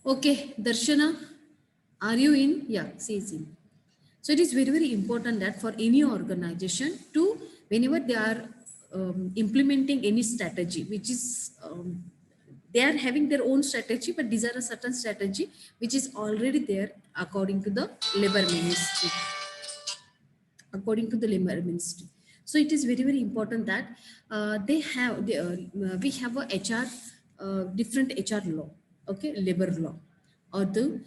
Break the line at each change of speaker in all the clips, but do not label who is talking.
Okay, Darshana, are you in? Yeah, she's in. So it is very, very important that for any organization to, whenever they are implementing any strategy, which is, they are having their own strategy, but these are a certain strategy which is already there according to the labor ministry, according to the labor ministry. So it is very, very important that we have a HR, different HR law, okay, labor law, or the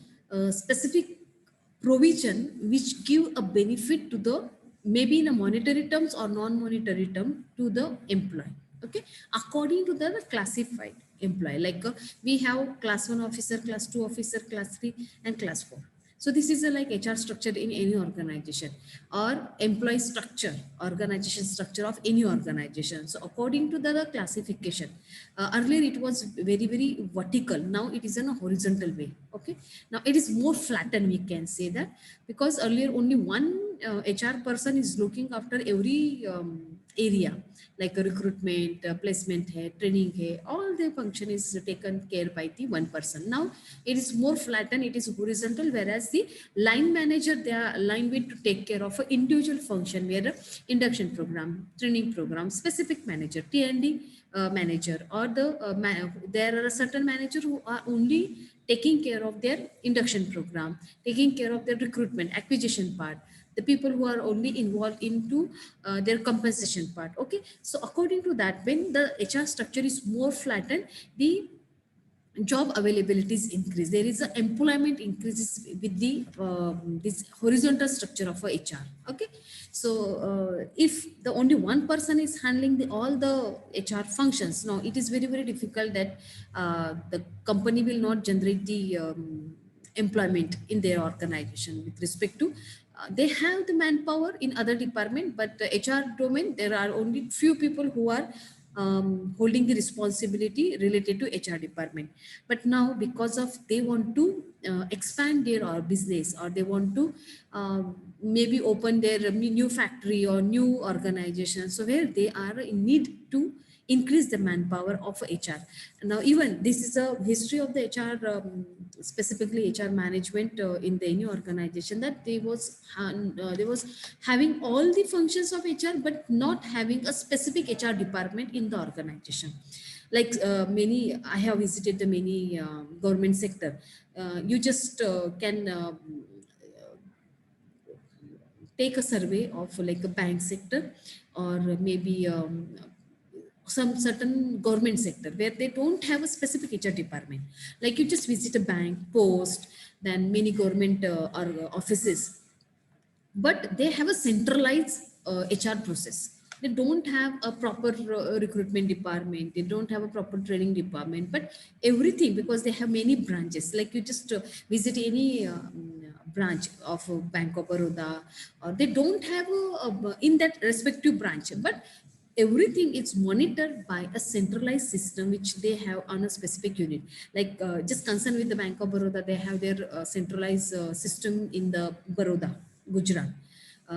specific provision which give a benefit to the, maybe in a monetary terms or non-monetary term, to the employee, okay, according to the classified employee, like we have class 1 officer, class 2 officer, class 3, and class 4. So this is a like HR structure in any organization, or employee structure, organization structure of any organization. So according to the classification, earlier it was very, very vertical. Now it is in a horizontal way. Okay. Now it is more flattened, we can say that, because earlier only one HR person is looking after every area, like a recruitment, placement head, training head, all the function is taken care by the one person. Now it is more flattened, it is horizontal, whereas the line manager, they are aligned with to take care of an individual function, where the induction program, training program, specific manager, T&D manager, or there are a certain manager who are only taking care of their induction program, taking care of their recruitment, acquisition part, the people who are only involved into their compensation part. Okay, so according to that, when the HR structure is more flattened, the job availabilities increase, there is a employment increases with the this horizontal structure of a HR. Okay, so if the only one person is handling all the HR functions, now it is very, very difficult that the company will not generate the employment in their organization with respect to, they have the manpower in other department, but the HR domain, there are only few people who are holding the responsibility related to HR department. But now, because of they want to expand their business, or they want to maybe open their new factory or new organization, so where they are in need to increase the manpower of HR. Now, even this is a history of the HR, specifically HR management in the any organization, that they was having all the functions of HR, but not having a specific HR department in the organization. Like I have visited the many government sector. You just can take a survey of like a bank sector, or maybe some certain government sector where they don't have a specific HR department. Like you just visit a bank, post, then many government or offices, but they have a centralized HR process. They don't have a proper recruitment department, they don't have a proper training department, but everything, because they have many branches. Like you just visit any branch of Bank of Baroda, or they don't have in that respective branch, but everything is monitored by a centralized system which they have on a specific unit. Like just concerned with the Bank of Baroda, they have their centralized system in the Baroda, Gujarat.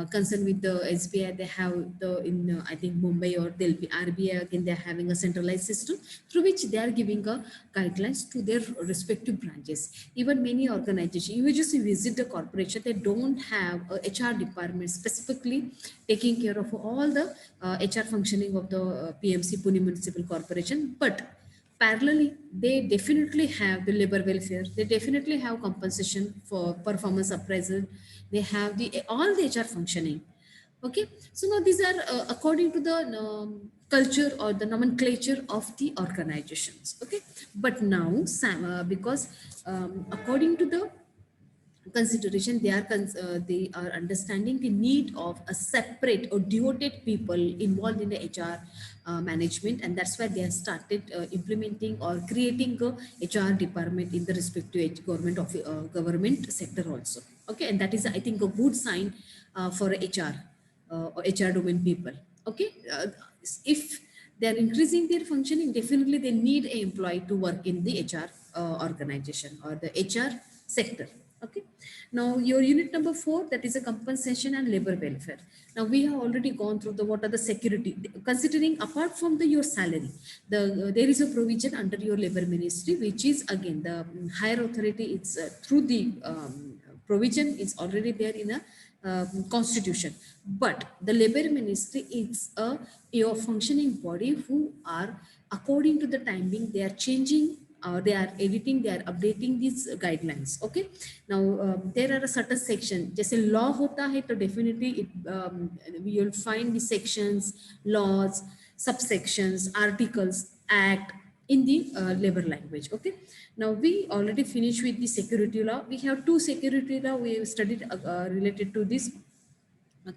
Concerned with the SBI, they have the in I think Mumbai or Delhi. RBI again, they are having a centralized system through which they are giving a guidelines to their respective branches. Even many organizations, you just visit the corporation, they don't have a HR department specifically taking care of all the HR functioning of the PMC, Pune Municipal Corporation. But parallelly, they definitely have the labor welfare, they definitely have compensation for performance appraisal, they have the all the HR functioning. Okay, so now these are according to the culture or the nomenclature of the organizations. Okay, but now because according to the consideration, they are understanding the need of a separate or devoted people involved in the HR management, and that's why they have started implementing or creating a HR department in the respective government sector also. Okay, and that is, I think, a good sign for HR or HR domain people. Okay, if they are increasing their functioning, definitely they need an employee to work in the HR organization or the HR sector. Okay. Now your unit number 4, that is a compensation and labor welfare. Now we have already gone through the what are the security, considering apart from the your salary, there is a provision under your labor ministry, which is again the higher authority. It's through the provision is already there in a constitution, but the labor ministry is a your functioning body who are according to the timing they are changing, they are editing, they are updating these guidelines. Okay. Now there are a certain section, जैसे law होता है तो definitely you'll find the sections, laws, subsections, articles, act in the labor language. Okay. Now we already finished with the security law. We have two security law we have studied related to this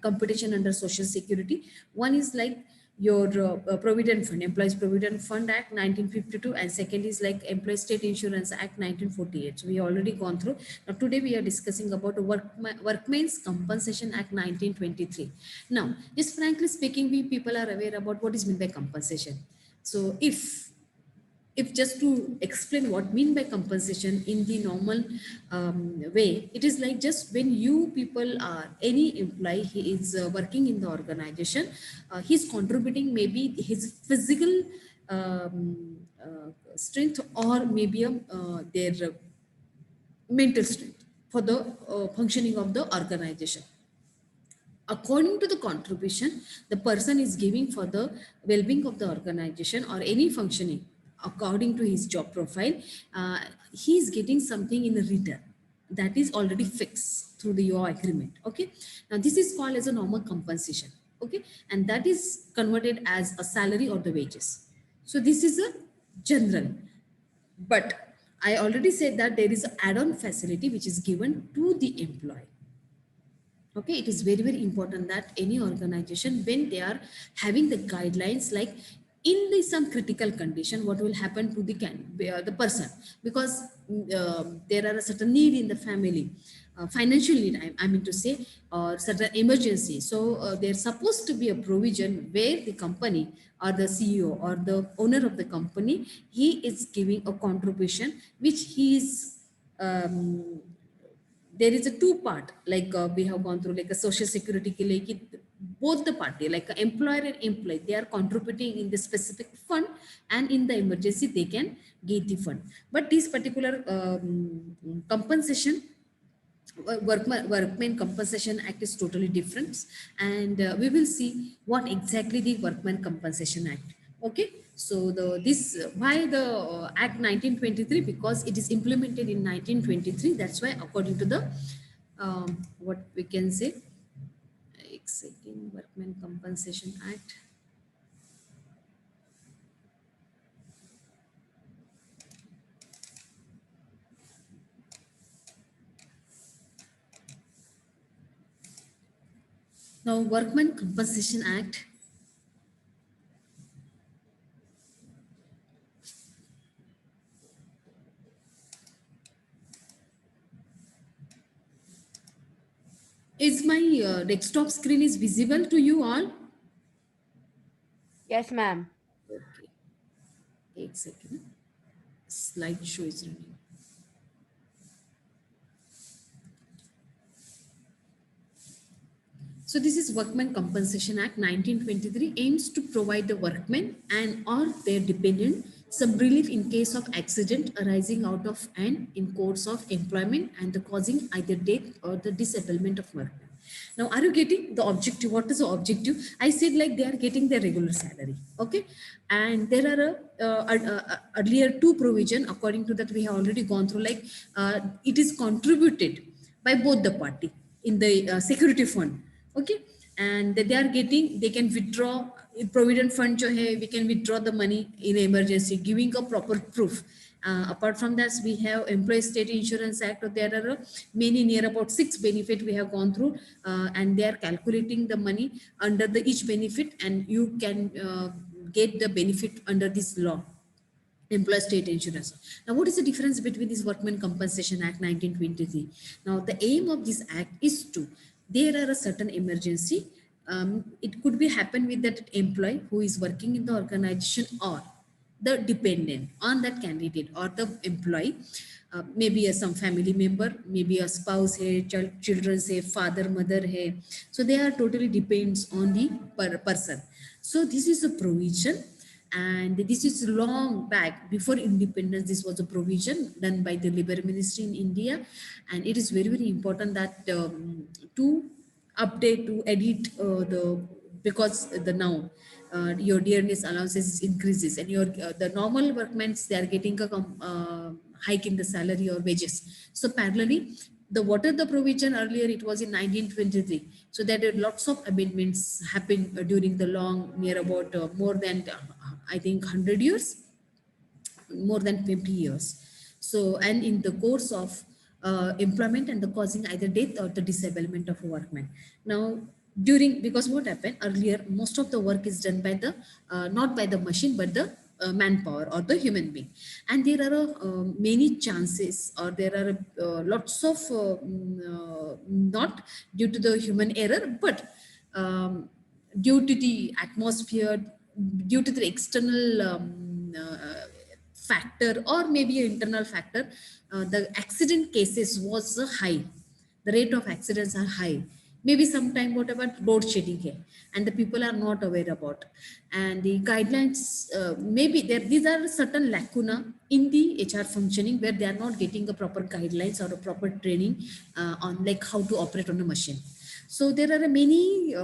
competition under social security. One is like your provident fund, employees provident fund act 1952, and second is like employee state insurance act 1948. So we already gone through. Now today we are discussing about workmen's compensation act 1923. Now just frankly speaking, we people are aware about what is meant by compensation. So if just to explain what mean by compensation in the normal way, it is like just when you people are any employee, he is working in the organization, he's contributing maybe his physical strength, or maybe their mental strength for the functioning of the organization. According to the contribution the person is giving for the well-being of the organization or any functioning according to his job profile, uh, he is getting something in return that is already fixed through the your agreement. Okay. Now this is called as a normal compensation. Okay. And that is converted as a salary or the wages. So this is a general, but I already said that there is an add-on facility which is given to the employee. Okay, it is very very important that any organization, when they are having the guidelines, like in the some critical condition, what will happen to the person, because there are a certain need in the family, financial need, I mean to say, or certain emergency. So there's supposed to be a provision where the company or the CEO or the owner of the company, he is giving a contribution which he is there is a two part, like we have gone through like a social security ke liye ki both the party, like employer and employee, they are contributing in the specific fund, and in the emergency they can get the fund. But this particular compensation, workman compensation act is totally different, and we will see what exactly the workman compensation act. Okay. So this why the act 1923, because it is implemented in 1923. That's why according to the what we can say, एक second, workman compensation act. Now workman compensation act is my desktop screen is visible to you all?
Yes, ma'am.
Okay, एक second, slideshow is running. So this is Workmen Compensation Act 1923, aims to provide the workmen and or their dependent some relief in case of accident arising out of and in course of employment and the causing either death or the disablement of workmen. Now, are you getting the objective? What is the objective? I said like they are getting their regular salary. Okay. And there are earlier two provision. According to that, we have already gone through, like it is contributed by both the party in the security fund. Okay. And they are getting, they can withdraw provident fund jo hai, we can withdraw the money in emergency, giving a proper proof. Apart from that, we have employee state insurance act. There are many, near about 6 benefit we have gone through, and they are calculating the money under the each benefit, and you can get the benefit under this law, employee state insurance. Now, what is the difference between this Workmen Compensation Act 1923? Now, the aim of this act is to, there are a certain emergency. It could be happen with that employee who is working in the organization, or the dependent on that candidate or the employee. Maybe some family member, maybe a spouse hai, children say, father, mother hai. So they are totally depends on the person. So this is a provision, and this is long back before independence. This was a provision done by the Labor Ministry in India, and it is very very important that to update, to edit the, because the now your dearness allowances increases, and your the normal workmen, they are getting a hike in the salary or wages. So parallelly, the what are the provision earlier, it was in 1923. So there are lots of amendments happened during the long, near about more than I think 100 years, more than 50 years. So, and in the course of employment and the causing either death or the disablement of a workman. Now, during, because what happened earlier, most of the work is done by the, not by the machine, but the manpower or the human being. And there are many chances, or there are lots of, not due to the human error, but due to the atmosphere, due to the external factor, or maybe an internal factor, the accident cases was high. The rate of accidents are high. Maybe sometime what about load shedding hai, and the people are not aware about. And the guidelines, maybe there, these are certain lacuna in the HR functioning, where they are not getting a proper guidelines or a proper training on like how to operate on a machine. So there are many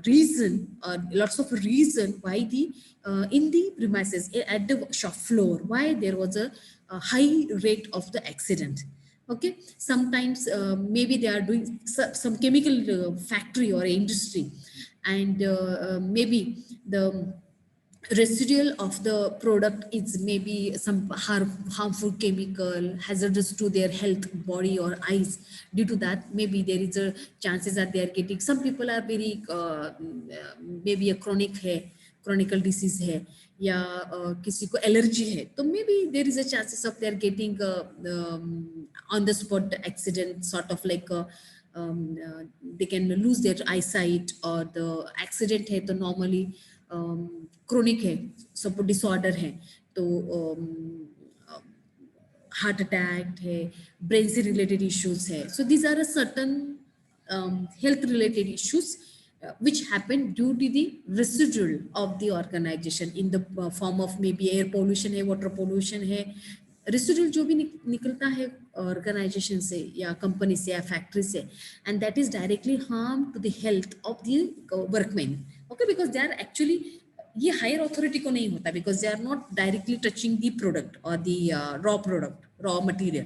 reason, lots of reason why the in the premises, at the shop floor, why there was a high rate of the accident. Okay, sometimes maybe they are doing some chemical factory or industry, and maybe the residual of the product is maybe some harmful chemical, hazardous to their health, body or eyes. Due to that, maybe there is a chances that they are getting, some people are very maybe a chronic है, chronical disease है, या किसी को allergy है, तो maybe there is a chances of they are getting on the spot accident, sort of like they can lose their eyesight, or the accident है तो normally chronic है, सब डिसऑर्डर है, तो हार्ट अटैक है, ब्रेन से रिलेटेड इश्यूज है. So these are a certain health related issues which happen due to the residual of the organization in the form of maybe air pollution है, water pollution है, residual जो भी निकलता है organisation से या कंपनी से या फैक्ट्री से, and that is directly harm to the health of the workman. Okay, because they are actually, ये हायर अथॉरिटी को नहीं होता, because they are not directly touching the product और the raw product, raw material.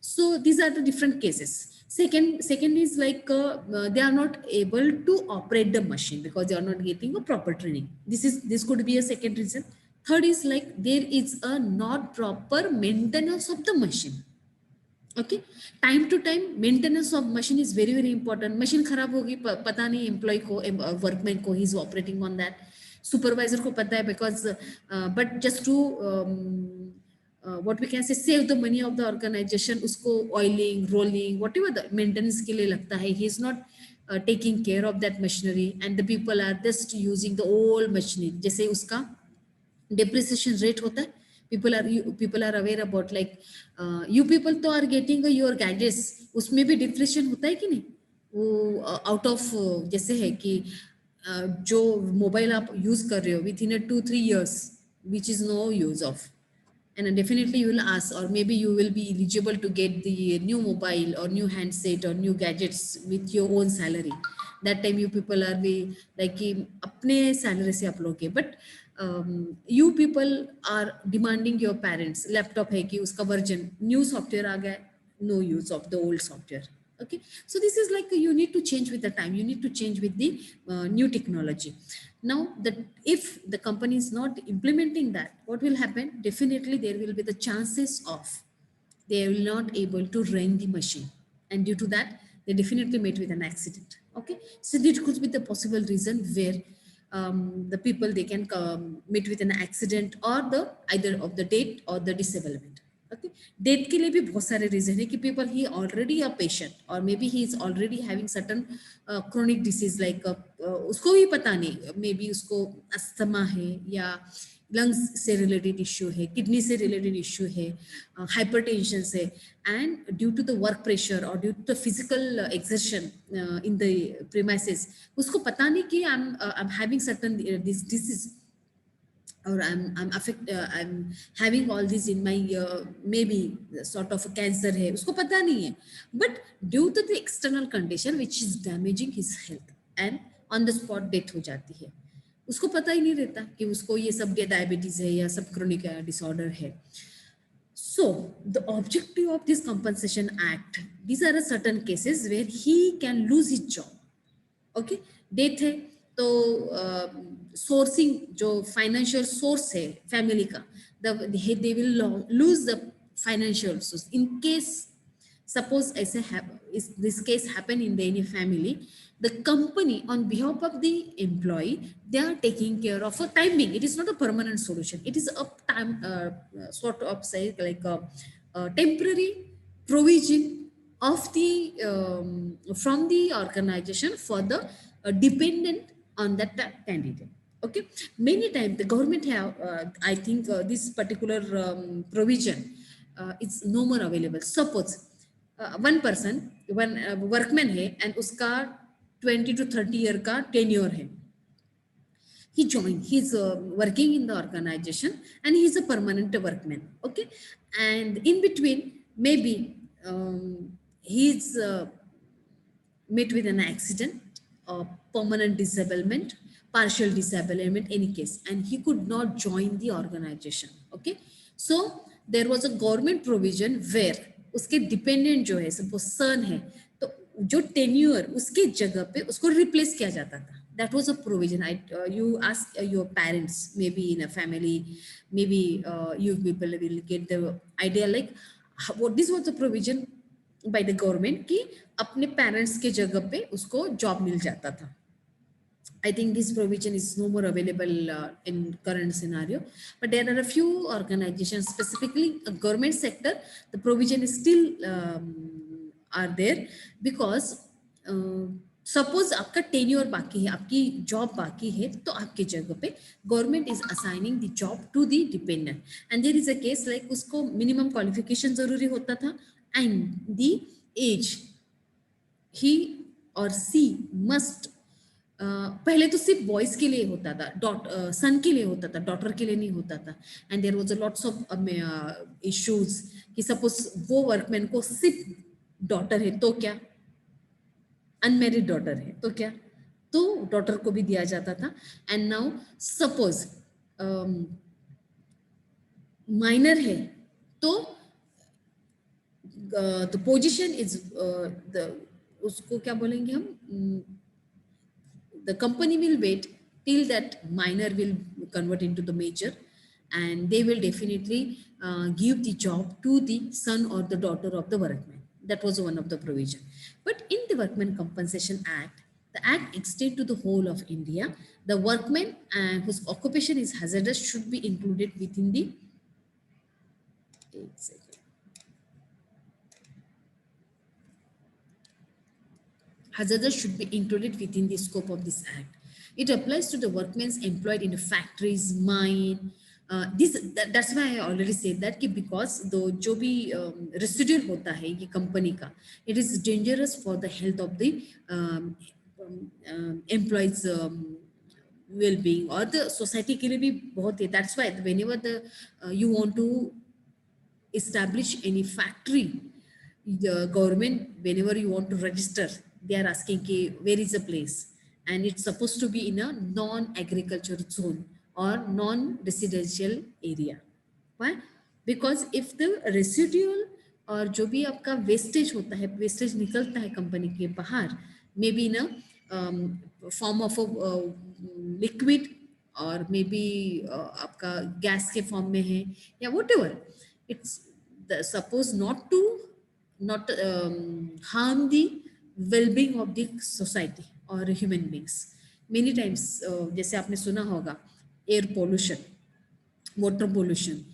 So these are the different cases. Second is like they are not able to operate the machine because they are not getting a proper training. This could be a second reason. Third is like there is a not proper maintenance of the machine. Okay, time to time maintenance of machine is very very important. Machine खराब होगी, पता नहीं employee को, workman को, he is operating on that. Supervisor को पता है, because but just to what we can say, save the money of the organization, उसको oiling, rolling, whatever the maintenance के लिए लगता है, he is not taking care of that machinery, and the people are just using the old machinery. जैसे उसका depreciation rate होता है, people are aware about, like you people तो are getting your gadgets, उसमें भी depreciation होता है कि नहीं, वो out of जैसे है कि जो मोबाइल आप यूज कर रहे हो within 2-3 years, which is no use of, and definitely you will ask, or maybe you will be eligible to get the new mobile or new handset or new gadgets with your own salary. That time you people are be like कि अपने salary से आप लोगे, but you people are demanding your parents laptop है कि उसका version new software आ गया, no use of the old software. Okay, so this is like you need to change with the time, you need to change with the new technology. Now that if the company is not implementing that, what will happen? Definitely there will be the chances of they will not able to run the machine, and due to that they definitely met with an accident. Okay, so this could be the possible reason where the people they can meet with an accident, or the either of the death or the disablement. Okay, death के लिए भी बहुत सारे reason है कि people he already a patient, or maybe he is already having certain chronic disease like उसको भी पता नहीं, maybe उसको अस्थमा है, या लंग्स से रिलेटेड इश्यू है, किडनी से रिलेटेड इश्यू है, हाइपरटेंशन से, and due to the work pressure और due to the physical exertion in the premises, उसको पता नहीं कि I am having certain this disease, or I'm having all this in my maybe sort of a cancer है, उसको पता नहीं है, but due to the external condition which is damaging his health and on the spot death हो जाती है, उसको पता ही नहीं रहता कि उसको ये सब डायबिटीज है या सब क्रोनिक डिसऑर्डर है. So the objective of this compensation act, these are a certain cases where he can lose his job. ओके, डेथ है तो सोर्सिंग जो फाइनेंशियल सोर्स है फैमिली का, they will lose the financial source in case suppose ऐसे this case happen in the any family, the company on behalf of the employee, they are taking care of a time being. It is not a permanent solution, it is a time sort of say like a temporary provision of the from the organization for the dependent on that candidate. Okay, many times the government have I think this particular provision it's no more available. Suppose one person, one workman है and उसका 20 to 30 year का tenure है, he joined, he's working in the organization and he's a permanent workman. Okay, and in between maybe he's met with an accident, permanent disablement, partial disablement, any case, and he could not join the organization. Okay, so there was a government provision where उसके dependent जो है suppose सन है तो जो tenure उसके जगह पे उसको रिप्लेस किया जाता था. That was a provision. You ask your parents, maybe in a family, maybe you people will get the idea like what this was the provision by the government कि अपने parents के जगह पे उसको job मिल जाता था. I think this provision is no more available in current scenario, but there are a few organizations, specifically a government sector, the provision is still are there because suppose आपका tenure बाकी है, आपकी job बाकी है, तो आपके जगह पे government is assigning the job to the dependent. And there is a case like उसको मिनिमम क्वालिफिकेशन जरूरी होता था एंड द एज ही और सी मस्ट पहले तो सिर्फ बॉयज के लिए होता था, सन के लिए होता था, डॉटर के लिए नहीं होता था. And there was a lots of issues कि सपोज वो वर्कमैन को सिर्फ डॉटर है तो क्या, अनमेरिड डॉटर है तो क्या, तो डॉटर को भी दिया जाता था. एंड नाउ सपोज माइनर है तो द पोजीशन इज उसको क्या बोलेंगे हम, the company will wait till that minor will convert into the major and they will definitely give the job to the son or the daughter of the workman. That was one of the provision. But in the Workmen Compensation Act, the act extends to the whole of India. The workman whose occupation is hazardous should be included within the hazardous should be included within the scope of this act. It applies to the workmen employed in the factories, mine. That's why I already said that कि because the जो भी residual होता है ये company का, it is dangerous for the health of the employees well-being और the society के लिए भी बहुत है. That's why whenever the you want to establish any factory, the government whenever you want to register, they are asking ki, where is the place, and it's supposed to be in a non-agriculture zone or non-residential area. Why? Because if the residual और जो भी आपका wastage होता है, wastage निकलता है company के बाहर, may be in form of liquid और मे बी आपका गैस के फॉर्म में है या what ever, it's supposed not to harm the well-being of the society or human beings. Many times जैसे आपने सुना होगा air pollution, water pollution,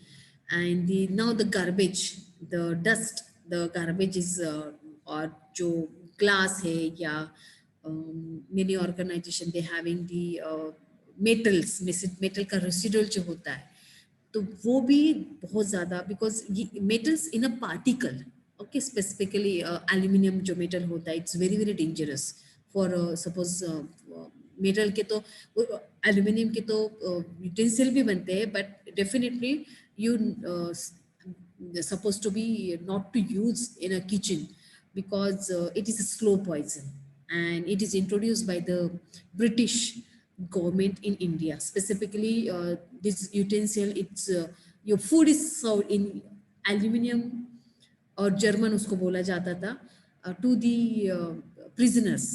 and now the garbage, the dust, the garbage is और जो glass है या many organization they having the metals, metal का residual जो होता है तो वो भी बहुत ज़्यादा, बिकॉज ये metals in a particle, okay, specifically aluminium जो मेटल होता है, it's very very dangerous for suppose metal के तो एल्यूमिनियम के तो यूटेंसिल भी बनते हैं, but definitely you supposed to be not to use in a kitchen, because it is a slow poison, and it is introduced by the British government in India. Specifically, this utensil, it's your food is served in aluminium, और German उसको बोला जाता था, to the prisoners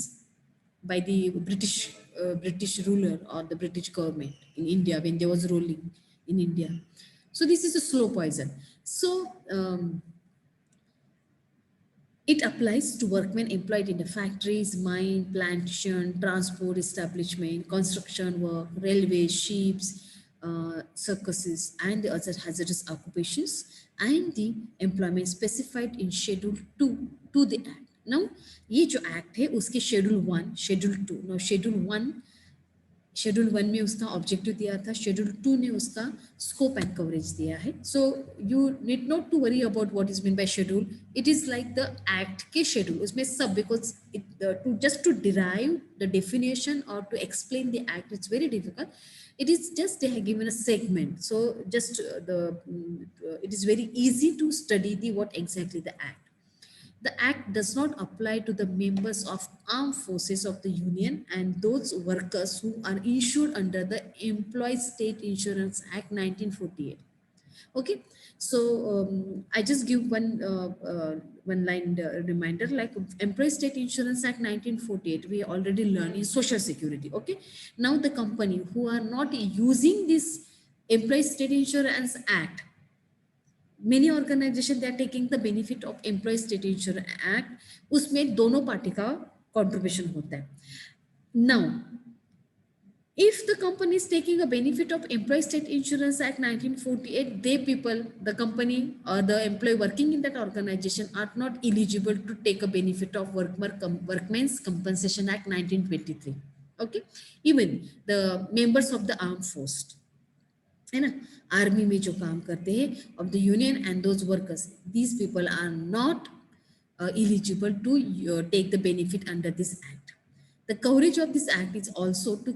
by the British ruler or the British government in India when they was ruling in India. So this is a slow poison. So it applies to workmen employed in the factories, mine, plantation, transport establishment, construction work, railways, ships, circuses, and the other hazardous occupations, and the employment specified in Schedule 2 to the Act. Now, ये जो act है उसके Schedule 1, Schedule 2. Now, Schedule 1, schedule 1 में उसका objective दिया था, schedule 2 ने उसका स्कोप एंड कवरेज दिया है. So you need not to worry about what is mean by schedule. It is like the act के शेड्यूल, उसमें सब, because to just to derive the definition और to explain the act, it's very difficult. It is just they have given a segment, so just it is very easy to study the what exactly the act. The act does not apply to the members of armed forces of the union and those workers who are insured under the Employees State Insurance Act 1948. Okay, so I just give one line reminder, like Employees State Insurance Act 1948 we already learned in social security. Okay, now the company who are not using this Employees State Insurance Act, many organization they are taking the benefit of Employee State Insurance Act, उसमें दोनों party का contribution होता है. Now, if the company is taking a benefit of Employee State Insurance Act 1948, they people, the company or the employee working in that organization are not eligible to take a benefit of Workmen's Compensation Act 1923. Okay, even the members of the armed force, है ना, army में जो काम करते हैं of the union and those workers, these people are not eligible to take the benefit under this act. The coverage of this act is also to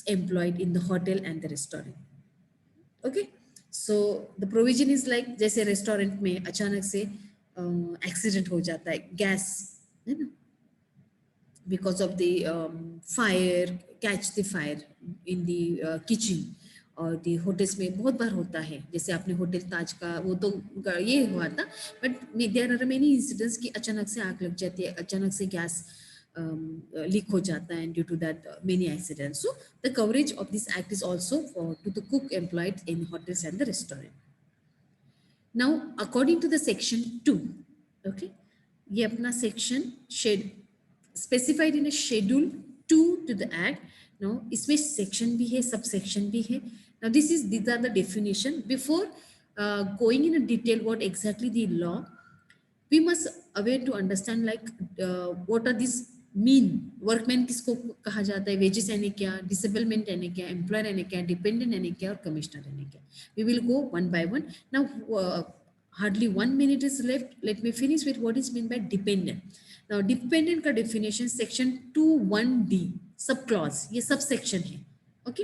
employed in the hotel and the restaurant. Okay, so the provision is like, जैसे restaurant में अचानक से accident हो जाता है, gas, है ना, because of the fire, catch the fire in the kitchen, और दी होटल्स में बहुत बार होता है, जैसे आपने होटल ताज का वो तो ये हुआ था, but there are many incidents कि अचानक से आग लग जाती है, अचानक से गैस लीक हो जाता है, due to that many accidents. So the coverage of this act is also to the cook employed in hotels and the restaurant. Now according to the section 2, okay, ये अपना section specified in schedule 2 to the act. Now, इसमें section भी है, sub section भी है. Now, these are the definition. Before going in a detail what exactly the law, we must aware to understand like what are these mean. Workman किसको कहा जाता है, wages यानी क्या, disablement यानी क्या, employer यानी क्या, dependent यानी क्या, और commissioner यानी क्या. We will go one by one. Now, hardly 1 minute is left. Let me finish with what is meant by dependent. Now, dependent का definition section 2(1)(d) sub clause, ये सब सेक्शन है. Okay,